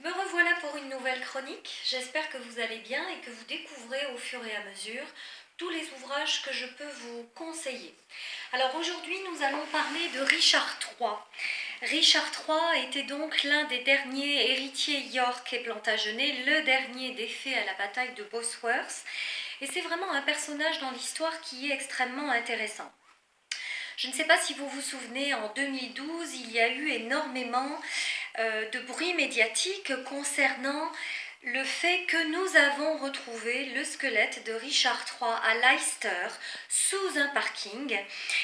Me revoilà pour une nouvelle chronique. J'espère que vous allez bien et que vous découvrez au fur et à mesure tous les ouvrages que je peux vous conseiller. Alors aujourd'hui, nous allons parler de Richard III. Richard III était donc l'un des derniers héritiers York et Plantagenet, le dernier défait à la bataille de Bosworth. Et c'est vraiment un personnage dans l'histoire qui est extrêmement intéressant. Je ne sais pas si vous vous souvenez, en 2012, il y a eu énormément de bruit médiatique concernant le fait que nous avons retrouvé le squelette de Richard III à Leicester sous un parking.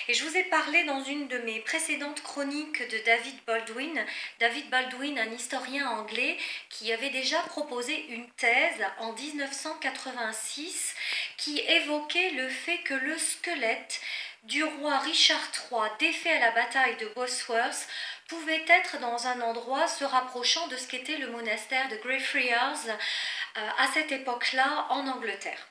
Et je vous ai parlé dans une de mes précédentes chroniques de David Baldwin. David Baldwin, un historien anglais qui avait déjà proposé une thèse en 1986 qui évoquait le fait que le squelette du roi Richard III défait à la bataille de Bosworth pouvait être dans un endroit se rapprochant de ce qu'était le monastère de Greyfriars à cette époque-là en Angleterre.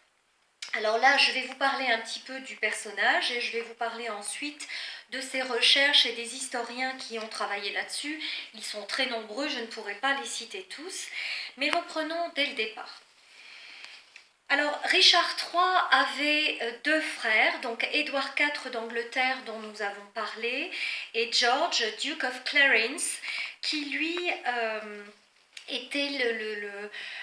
Alors là, je vais vous parler un petit peu du personnage et je vais vous parler ensuite de ses recherches et des historiens qui ont travaillé là-dessus. Ils sont très nombreux, je ne pourrai pas les citer tous, mais reprenons dès le départ. Alors, Richard III avait deux frères, donc Édouard IV d'Angleterre dont nous avons parlé, et George, Duke of Clarence, qui lui était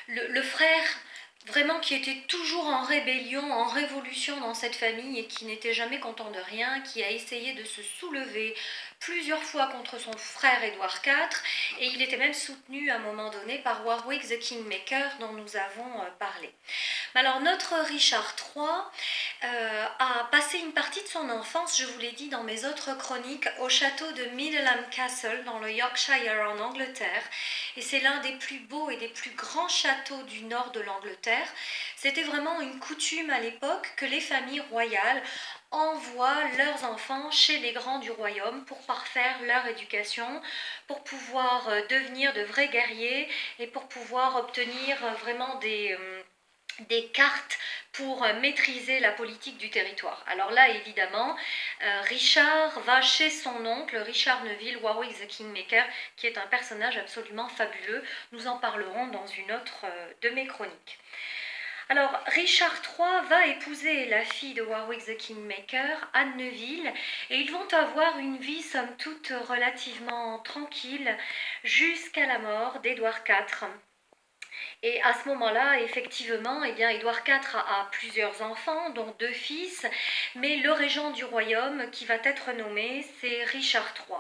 le frère vraiment qui était toujours en rébellion, en révolution dans cette famille et qui n'était jamais content de rien, qui a essayé de se soulever plusieurs fois contre son frère Édouard IV, et il était même soutenu à un moment donné par Warwick the Kingmaker dont nous avons parlé. Alors notre Richard III a passé une partie de son enfance, je vous l'ai dit dans mes autres chroniques, au château de Middleham Castle dans le Yorkshire en Angleterre, et c'est l'un des plus beaux et des plus grands châteaux du nord de l'Angleterre. C'était vraiment une coutume à l'époque que les familles royales envoient leurs enfants chez les grands du royaume pour parfaire leur éducation, pour pouvoir devenir de vrais guerriers et pour pouvoir obtenir vraiment des cartes pour maîtriser la politique du territoire. Alors là, évidemment, Richard va chez son oncle, Richard Neville, Warwick the Kingmaker, qui est un personnage absolument fabuleux. Nous en parlerons dans une autre de mes chroniques. Alors, Richard III va épouser la fille de Warwick the Kingmaker, Anne Neville, et ils vont avoir une vie somme toute relativement tranquille jusqu'à la mort d'Édouard IV. Et à ce moment-là, effectivement, eh bien, Édouard IV a plusieurs enfants, dont deux fils, mais le régent du royaume qui va être nommé, c'est Richard III.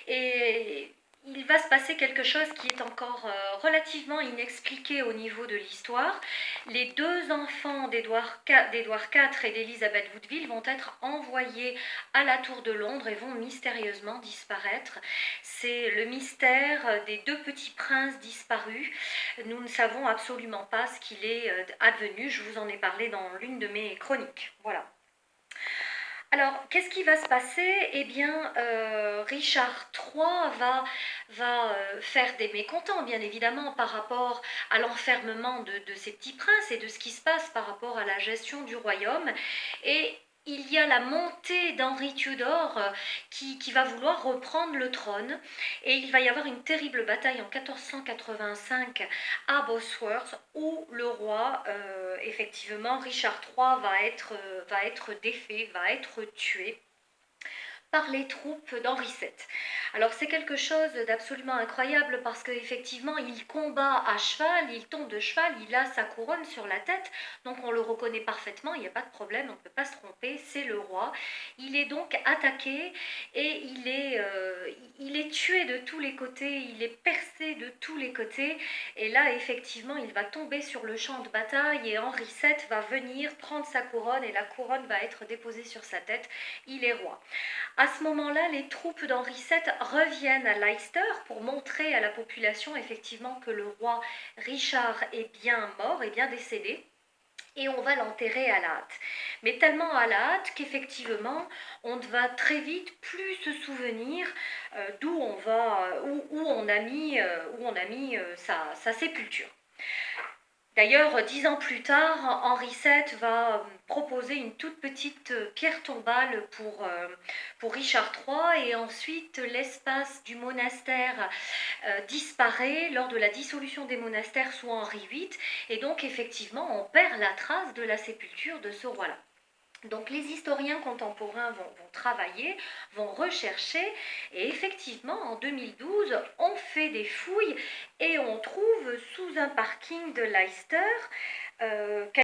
Et il va se passer quelque chose qui est encore relativement inexpliqué au niveau de l'histoire. Les deux enfants d'Édouard IV et d'Élisabeth Woodville vont être envoyés à la Tour de Londres et vont mystérieusement disparaître. C'est le mystère des deux petits princes disparus. Nous ne savons absolument pas ce qu'il est advenu. Je vous en ai parlé dans l'une de mes chroniques. Voilà. Alors, qu'est-ce qui va se passer? Eh bien, Richard III va faire des mécontents, bien évidemment, par rapport à l'enfermement de ces petits princes et de ce qui se passe par rapport à la gestion du royaume. Et il y a la montée d'Henri Tudor qui va vouloir reprendre le trône. Et il va y avoir une terrible bataille en 1485 à Bosworth où le roi, effectivement, Richard III va être défait, va être tué par les troupes d'Henri VII. Alors c'est quelque chose d'absolument incroyable parce qu'effectivement il combat à cheval, il tombe de cheval, il a sa couronne sur la tête, donc on le reconnaît parfaitement, il n'y a pas de problème, on ne peut pas se tromper, c'est le roi. Il est donc attaqué et il est tué de tous les côtés, il est percé de tous les côtés, et là effectivement il va tomber sur le champ de bataille et Henri VII va venir prendre sa couronne et la couronne va être déposée sur sa tête, il est roi. À ce moment-là, les troupes d'Henri VII reviennent à Leicester pour montrer à la population effectivement que le roi Richard est bien mort, est bien décédé. Et on va l'enterrer à la hâte. Mais tellement à la hâte qu'effectivement, on ne va très vite plus se souvenir d'où on va, où on a mis sa sépulture. D'ailleurs, 10 ans plus tard, Henri VII va proposer une toute petite pierre tombale pour Richard III, et ensuite l'espace du monastère disparaît lors de la dissolution des monastères sous Henri VIII, et donc effectivement on perd la trace de la sépulture de ce roi-là. Donc les historiens contemporains vont travailler, vont rechercher, et effectivement en 2012 on fait des fouilles et on trouve sous un parking de Leicester